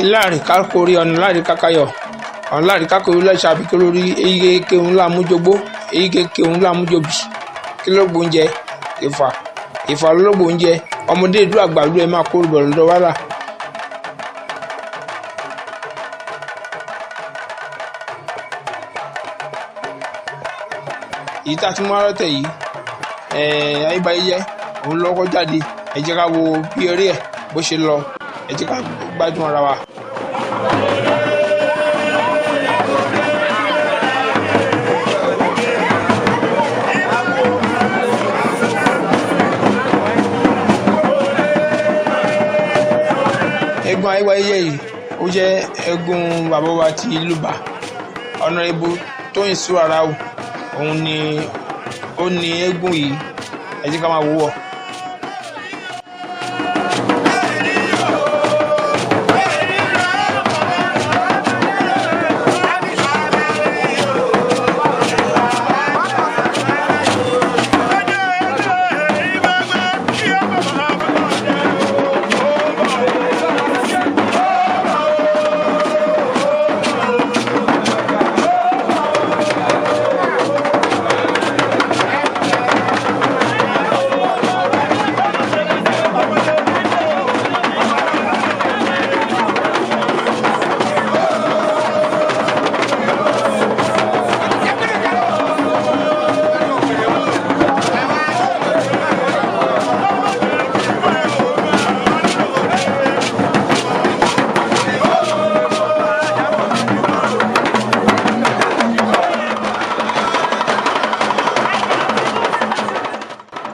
Ilari kakori onlari kakayo onlari kakori la sabi kolori eye keun la mujogbo eye keun la mujobi kilogbo nje ifa logbo nje ọmọdé ìlú àgbàlú ẹ máa kó bọ̀ lọ́dọ̀ wàrà. Èyí tá a ti mú arọ́tẹ̀ yìí ayébáyé òun lọ́kọ́ jáde ẹ jẹ́ ká wo bí eré ẹ̀ bó ṣe lọ ẹ jẹ́ ká gbádùn ara wa. Egun ayébáyé yìí ó jẹ́ egun bàbá wa ti ìlú Ìbà Honorable Tóyìn Súràráù òun ni ó ní eégún yìí ẹ jẹ́ ká máa wò ó.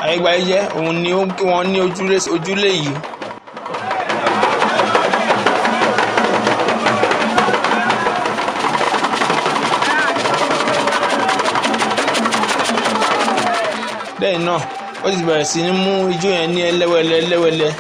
Ayébáyé òun ni ó kí wọ́n ní ojúlé yìí. Lẹ́yìn náà ó ti bẹ̀rẹ̀ sí ní mú ijó yẹn ní ẹlẹ́wẹ̀lẹ́.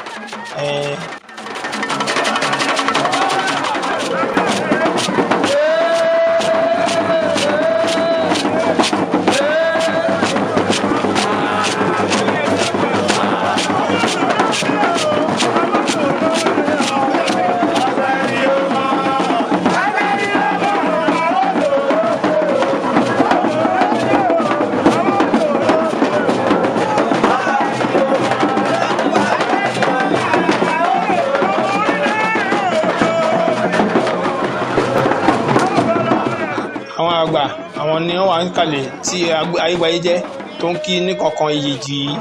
Àwọn àgbà àwọn ni wọ́n wà ń kalẹ̀ tí Ayébáyé jẹ́ tó ń kí ní kọ̀ọ̀kan ìyèjì yìí.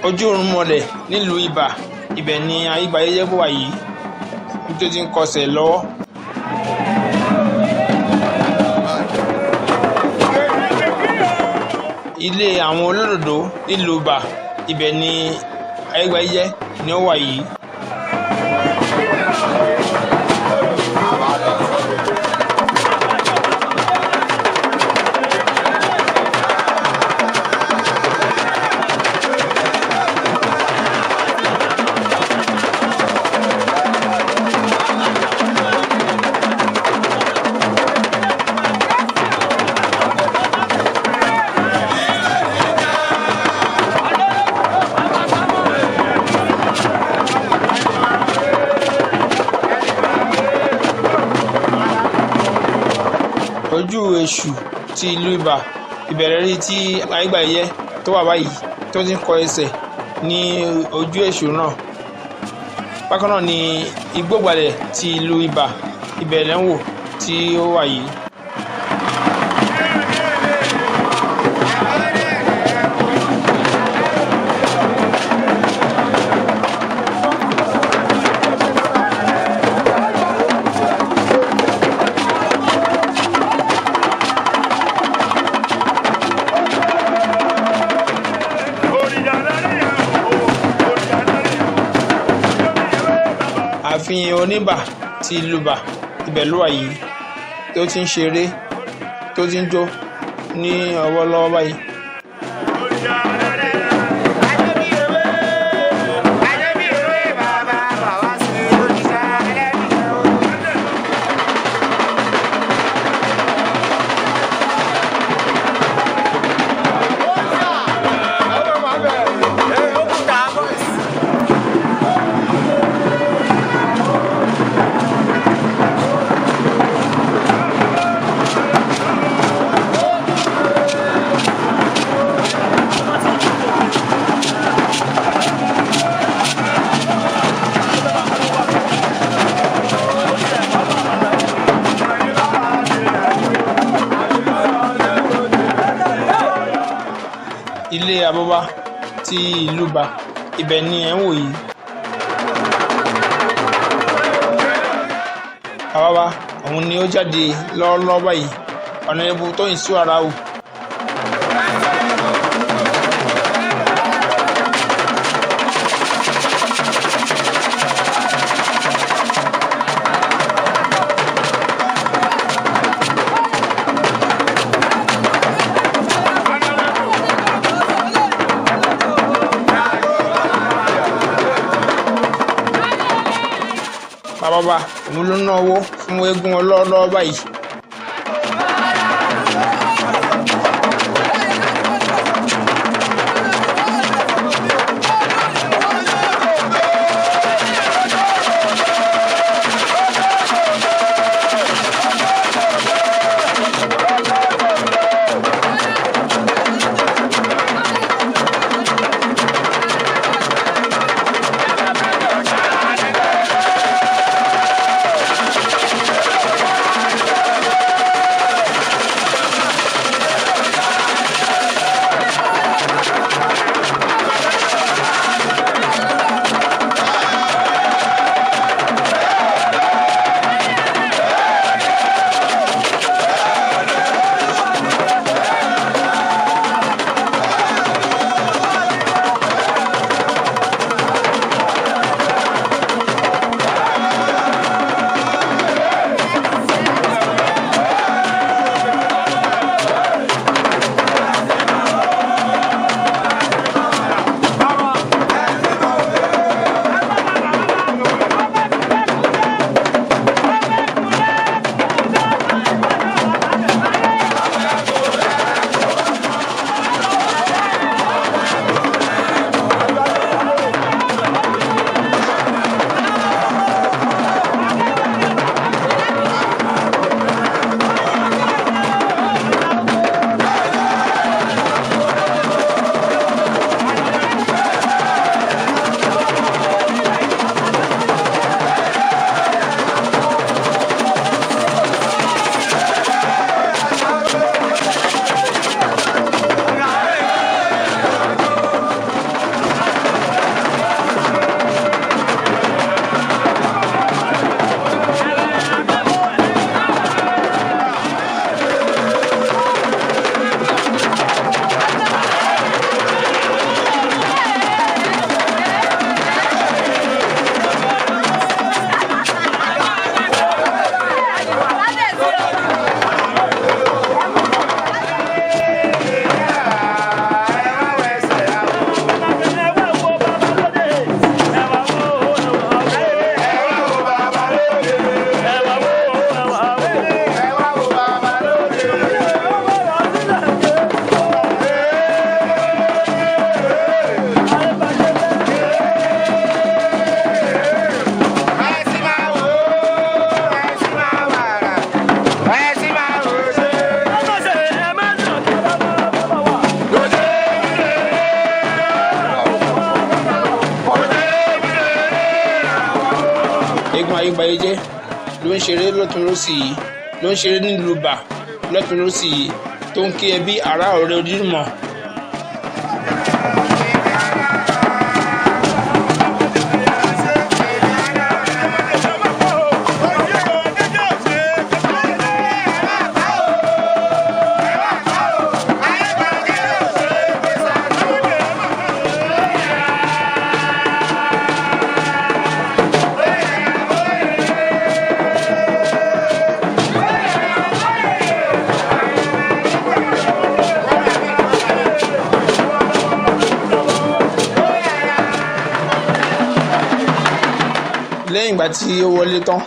Ojú oorun mọlẹ̀ nílùú Ìbà ibẹ̀ ni Ayébáyé jẹ́ bó wà yìí tó ti ń kọsẹ̀ lọ́wọ́. Ilé àwọn olódòdó nílùú Ìbà ibẹ̀ ni Ayébáyé ni ó wà yìí. Ojú èṣù ti ìlú Ìbà ìbẹ̀rẹ̀ rí tí Ayébáyé tó wà báyìí tó ti ń kọ ẹsẹ̀ ní ojú èṣù náà. Bákan náà ni Igbógbalẹ̀ ti ìlú Ìbà ìbẹ̀rẹ̀ ń wò tí ó wà yìí. Ààfin Oníbà ti ìlú Ìbà ibẹ̀ ló wà yìí tó ti ń ṣeré tó ti ń jó ní ọwọ́ lọ́wọ́ báyìí. ilé abọ́bá ti ìlú Ìbà ibẹ̀ ni ẹ̀ ń wò yìí. Abọ́bá òun ni ó jáde lọ́wọ́lọ́wọ́ báyìí Honorable Tóyìnsí Àràù. Bàbá òun ló náwó fún eégún ọlọ́lọ́ báyìí. Eégún Ayégbáyéjẹ́ ló ń ṣeré lọ́tún lósì yìí, ló ń ṣeré nílùú Ìbà lọ́tún lósì yìí, tó ń kí ẹbí ará ọ̀rẹ́ ojúlùmọ̀. Lẹ́yìn ìgbà tí ó wọlé tán,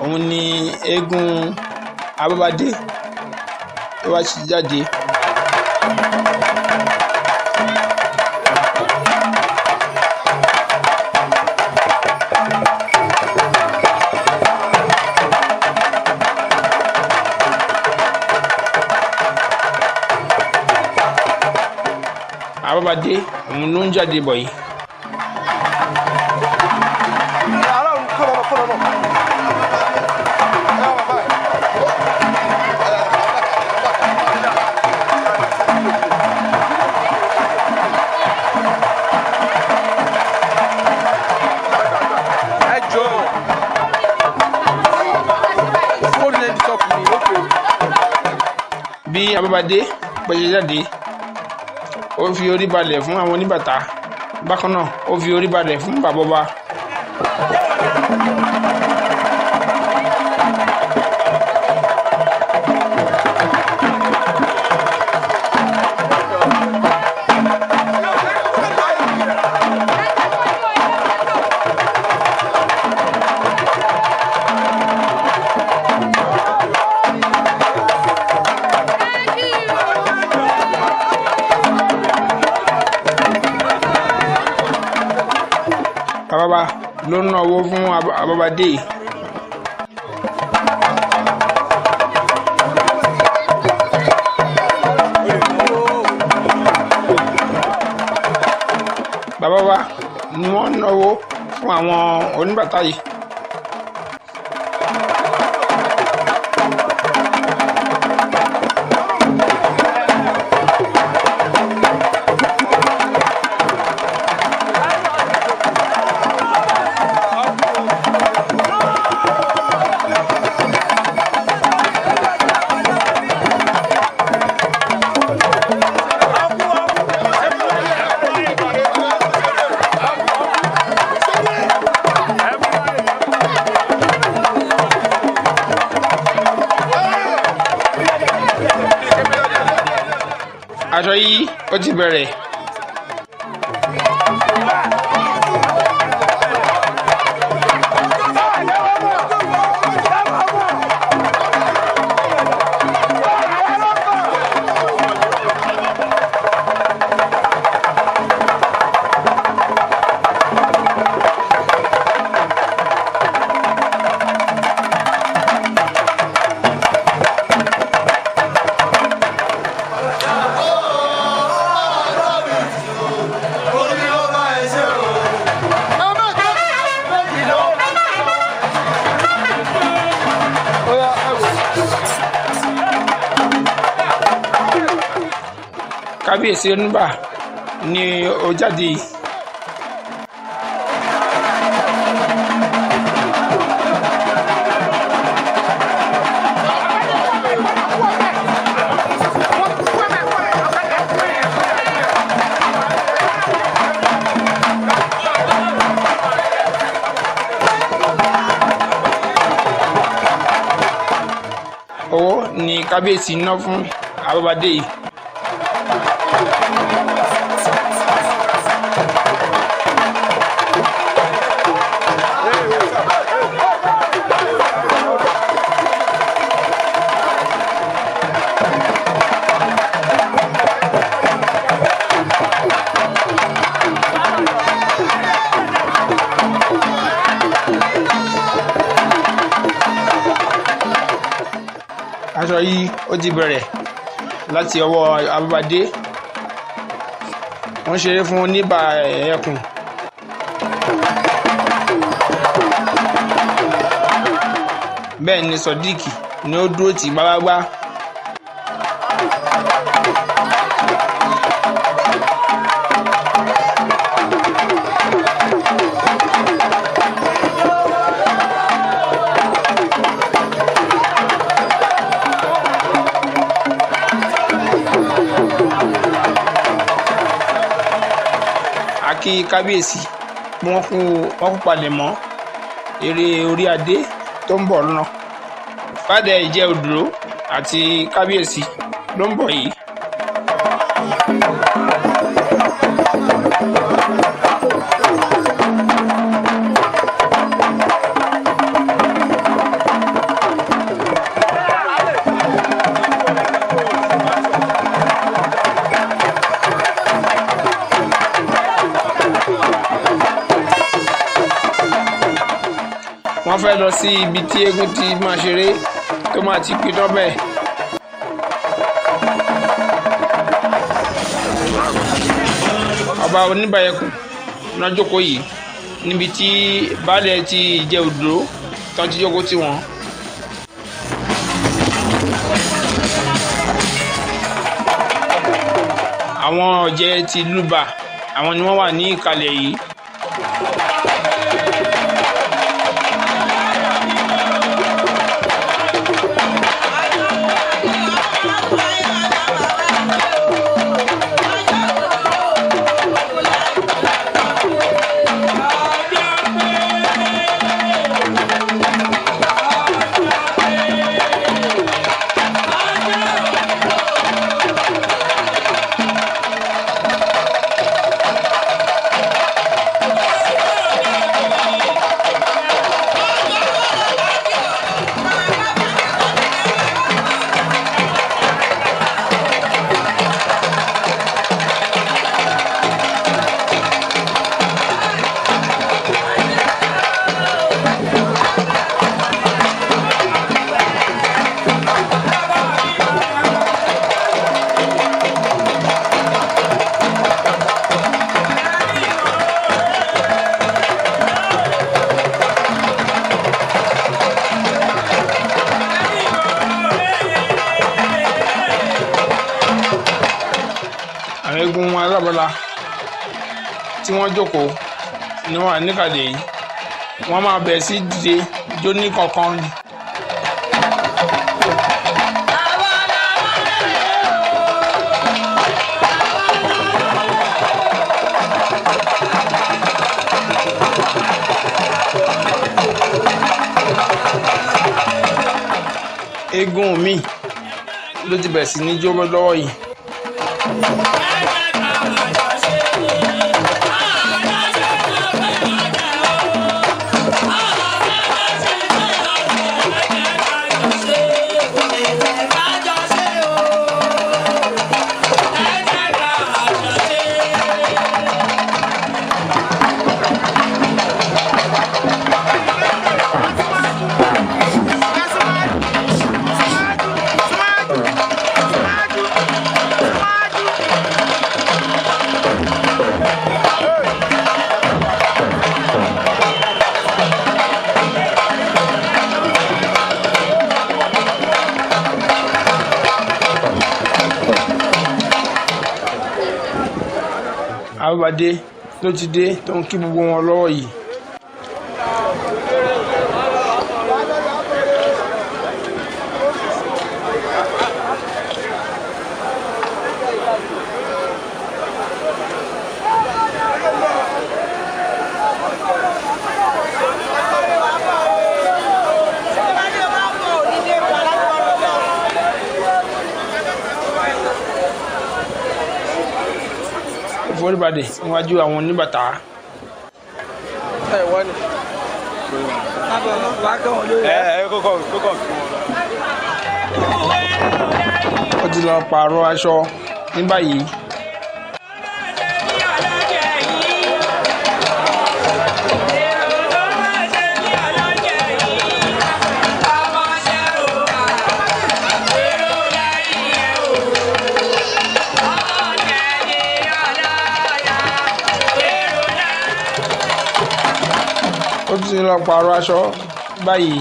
òun ni eégún abọ́bádé tó wá sí jáde. Abọ́bádé òun ló ń jáde bọ̀ yìí. Abọ́badé bó ṣe jáde ó fi orí balẹ̀ fún àwọn oníbàtà, bákan náà ó fi orí balẹ̀ fún bàbá ọba. Bàbá ló ń náwó fún Abọ́badé. Bàbá wa ni wọ́n náwó fún àwọn oníbàtà yìí. Aṣọ yìí ó ti bẹ̀rẹ̀. Kábíyèsí Oníbà ni ó jáde yìí. Owó ni kábíyèsí ná fún Abọ́badé yìí. Aṣọ yìí ó ti bẹ̀rẹ̀ láti ọwọ́ Abọ́badé. Wọ́n ṣeré fún Oníbà ẹkùn. Bẹ́ẹ̀ ni Sodiq ni ó dúró tì gbágbágbá. Kí kábíyèsí wọ́n kú palẹ̀ mọ́ eré orí adé tó ń bọ̀ lọ́nà. Fádẹ Ìjẹ́ Òdùró àti kábíyèsí ló ń bọ̀ yìí. Wọ́n fẹ́ lọ sí ibi tí eégún ti máa ṣeré tó máa ti pidán bẹ́ẹ̀. Ọba Oníbà ẹkùn náà jókòó yìí níbi tí baálẹ̀ ti Ìjẹ́ Òdùró tán ti jókòó tì wọ́n. Àwọn ọ̀jẹ̀ ti Lúbà àwọn ni wọ́n wà ní ìkàlẹ̀ yìí. Bọ́lá tí wọ́n jókòó ni wọ́n wà níkàlẹ̀ yìí wọ́n máa bẹ̀rẹ̀ sí dìde jó ní kọ̀ọ̀kan ni. Eégún mi ló ti bẹ̀rẹ̀ sí ní jó lọ́wọ́ yìí. Àbábádé ló ti dé tó ń kí gbogbo wọn lọ́wọ́ yìí. Ìforíbalẹ̀ níwájú àwọn oníbàtà. Ó ti lọ pààrọ̀ aṣọ ní báyìí. Ó ti lọ pààrọ̀ aṣọ báyìí.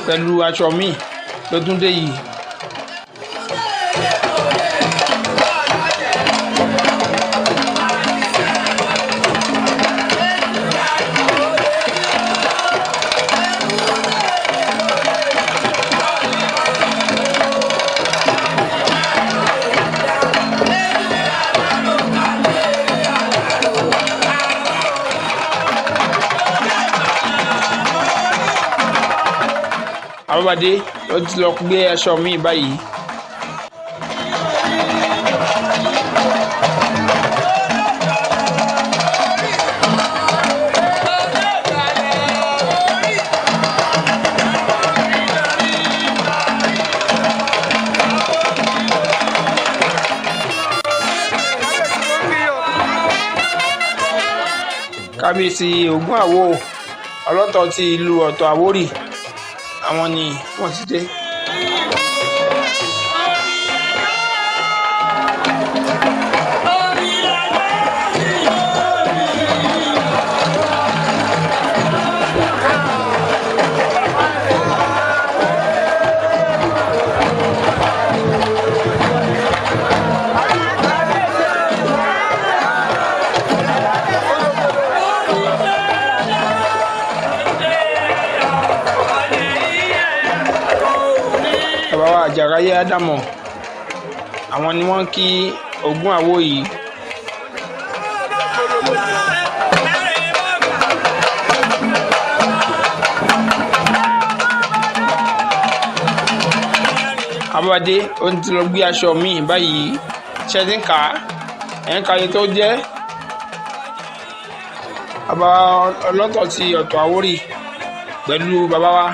Pẹ̀lú aṣọ míì ló tún dé yìí. Àbábádé ló ti lọ gbé aṣọ míì báyìí. Kábíyèsí Ògún Àwo ọlọ́tọ̀ ti ìlú Ọ̀tọ̀ Àwórì àwọn ni wọ́n ti dé. Àjàráyé Ádámọ̀ àwọn ni wọ́n kí Ògún Àwo yìí. Àbábádé ó ti lọ gbé aṣọ míì báyìí ṣẹ́tí ń kà á ẹ̀ ń ka iye tó jẹ́. Bàbá ọlọ́tọ̀ ti Ọ̀tọ̀ Àwórì pẹ̀lú bàbá wa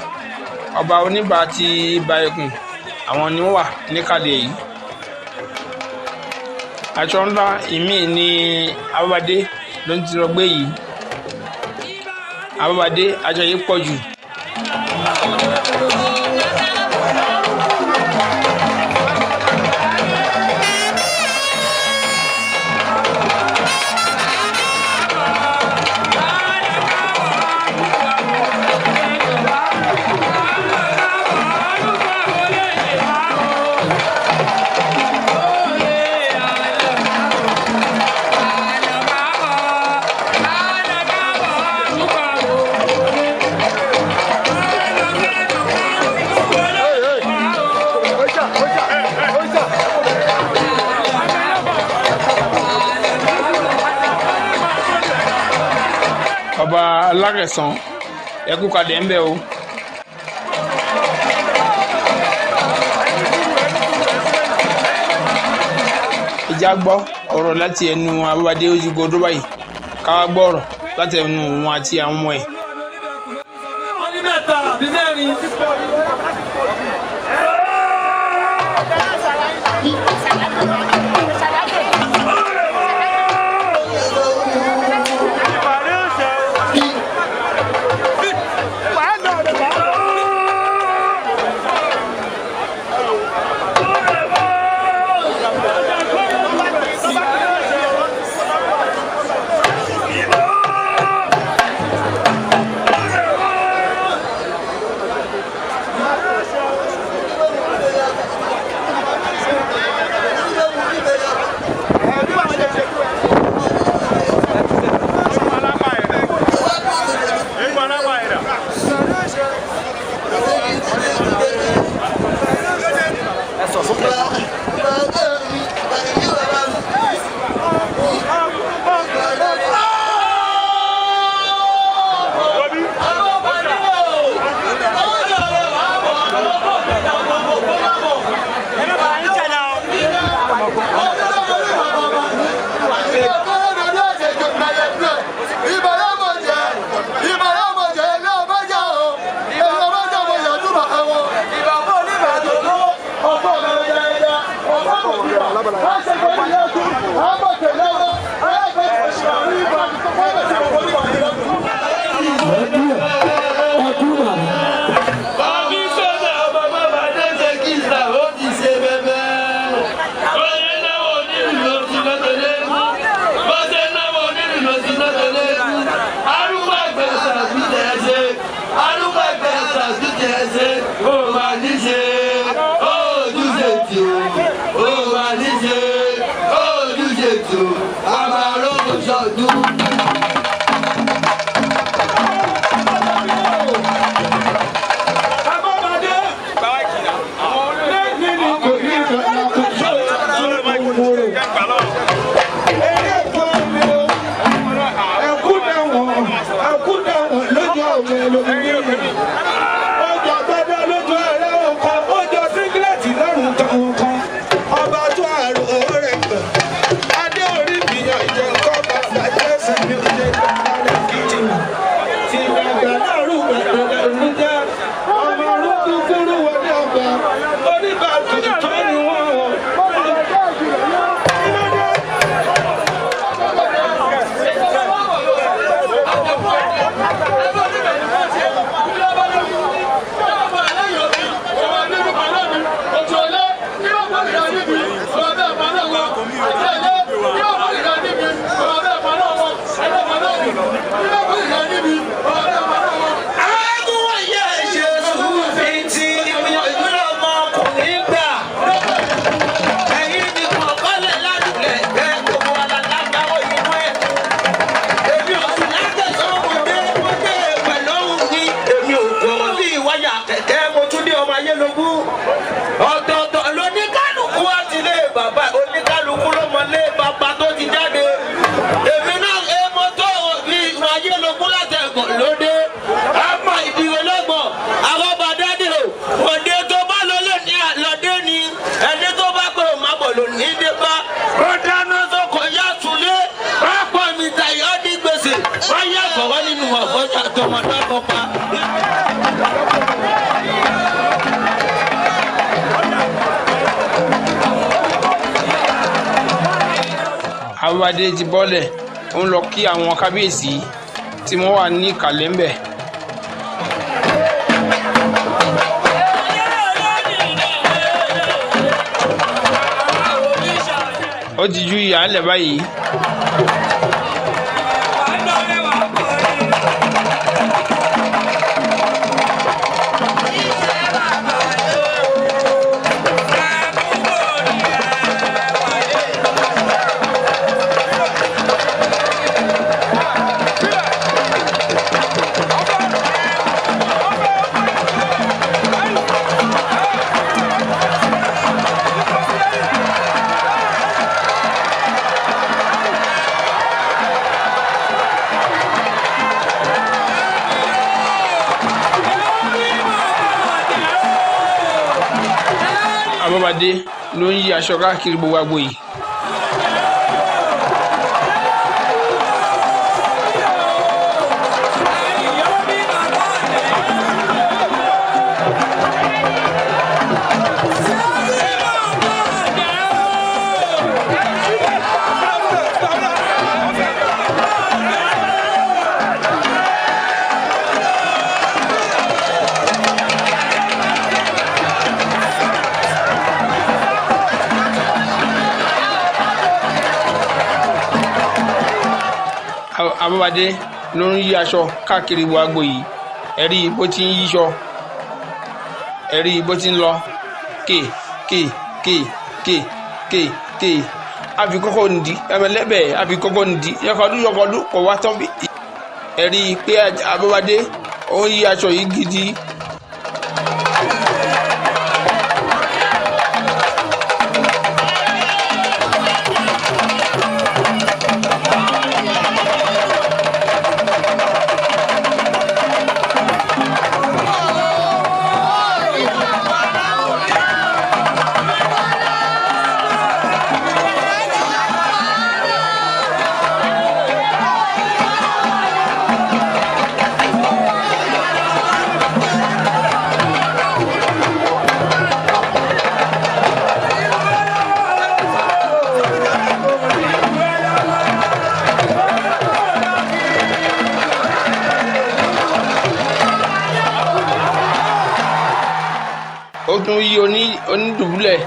ọba Oníbà ti Ìbà Ẹkùn àwọn ni wọ́n wà níkàlẹ̀ yìí. aṣọ ńlá ìmí ní Abọ́badé ló ń ti lọ gbé yìí. Abọ́badé aṣọ yìí pọ̀ jù. Ọba Alákẹ̀sán ẹ kú kalẹ̀ ń bẹ̀ o. Ìjà gbọ́ ọ̀rọ̀ láti ẹnu Abọ́badé Ojúgbodò báyìí, ká wá gbọ́ ọ̀rọ̀ láti ẹnu wọn àti àwọn ọmọ ẹ̀. Abọ́badé ti bọ́lẹ̀ ó ń lọ kí àwọn kábíyèsí tí wọ́n wà ní ìkàlẹ̀ ńbẹ̀. ó ti ju ìyàlẹ̀ báyìí. Abọ́badé ló ń yí aṣọ káàkiri gbogbo agbo yìí. Abọ́badé ló ń yí aṣọ káàkiri gbogbo agbo yìí. Ẹ rí bó ti ń yíṣọ, ẹ rí bó ti ń lọ ké àfi kọ́kọ́ nìdí ẹ̀mẹ́lẹ́bẹ̀ àfi kọ́kọ́ nìdí yọkọ̀dú kọ̀ wá tán bí. Ẹ rí pé Abọ́badé ó ń yí aṣọ yìí gidi. Ó tún yí onídùbúlẹ̀.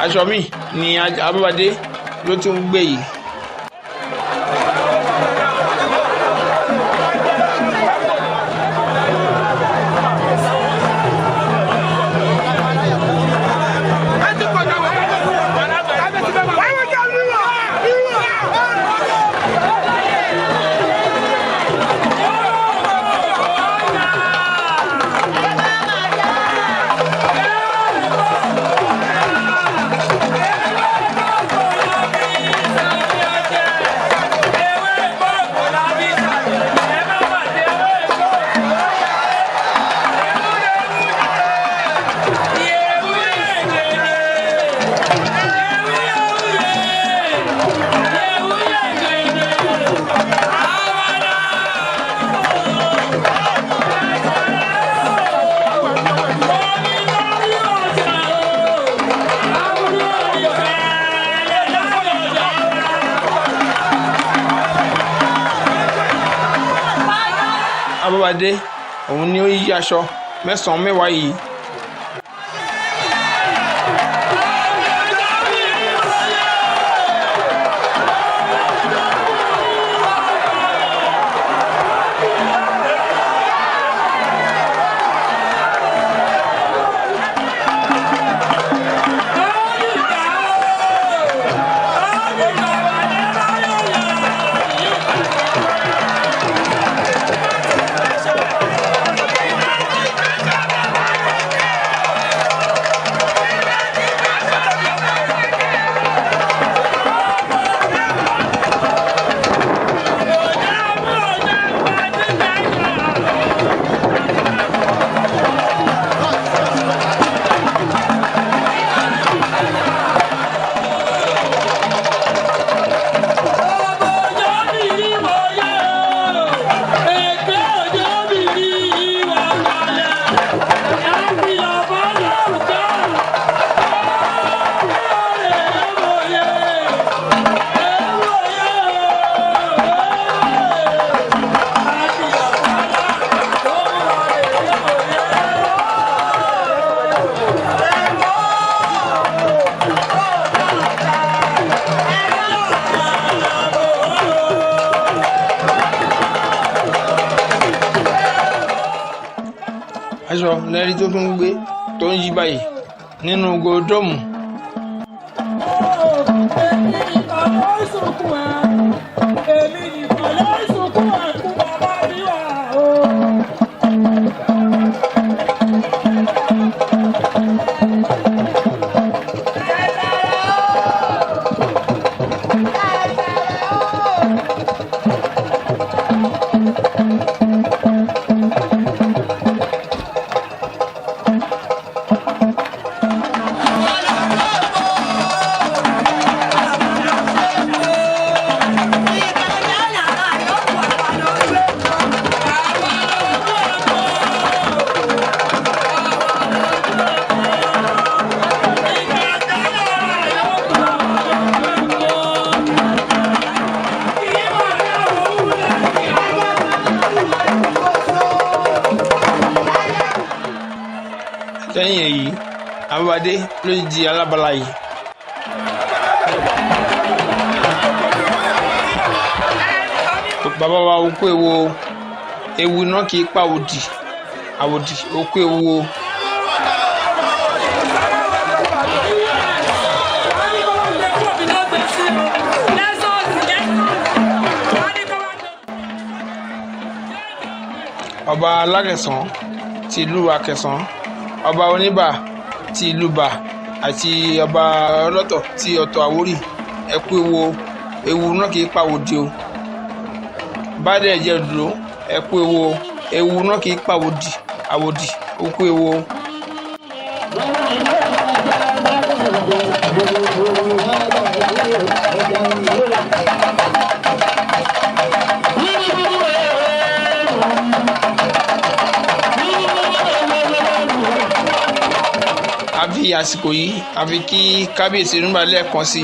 Aṣọ mi ni Abọ́badé ló tún gbé yìí. Abọ́badé òun ni ó yí aṣọ mẹ́sàn-án mẹ́wàá yìí. aṣọ lẹ́rí tó tún gbé tó ń yí báyìí nínú gòdómù. Lẹ́yìn èyí àbúbadé ló di alábala yìí. Bàbá wa okú ewu náà kì í pa àwòdì okú ewu o. Ọba alákẹ̀sán ti ìlú Akẹ̀sán, ọba oníbà ti ìlú Bà àti ọba ọlọ́tọ̀ ti ọ̀tọ̀ Àwórì ẹ kú ewu náà kì í pa àwòdì o. Bádẹ̀ jẹ́ dúró ẹ kú ewu náà kì í pa àwòdì ó kú ewu o. Àfi àsìkò yìí àfi kí kábíyèsí nígbà lẹ́ẹ̀kan sí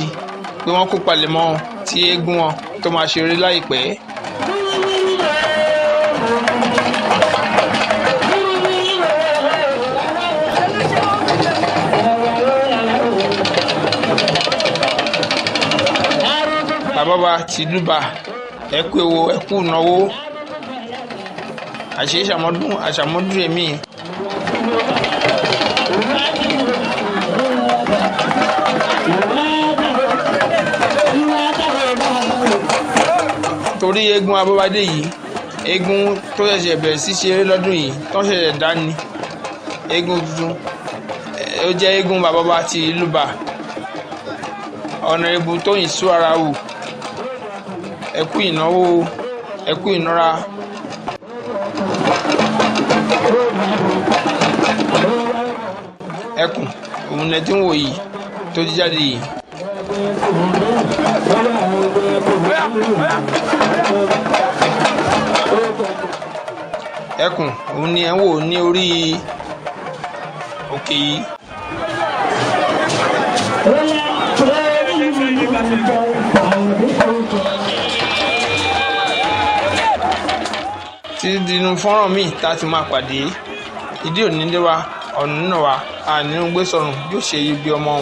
pé wọ́n kó palẹ̀mọ́ tí eégún wọn tó máa ṣeré láìpẹ́. Bàbá wa ti ìlú Bà ẹ kú ewu ẹ kú ìnáwó àṣàmọ́dún ẹ̀mí. Torí eégún Abọ́bádé yìí eégún tó ṣẹ̀ṣẹ̀ bẹ̀rẹ̀ sí ṣeré lọ́dún yìí tó ṣẹ̀ṣẹ̀ dání eégún tuntun ó jẹ́ eégún bàbá wa ti ìlú Bà Ọ̀nàrẹ́bù Tóyìn Súaráwù ẹ kú ìnáwó ẹ kú ìnára. Ẹkùn òun lẹ tí ń wò yìí tó ti jáde yìí. Ẹkùn òun ni ẹ ń wò ní orí òkè yìí. Títí dínú fọ́nrán míì tá a ti máa pàdé ìdí òní dé wa ọ̀nà náà wa àní ń gbé sọ̀rùn yóò ṣe ibi ọmọ.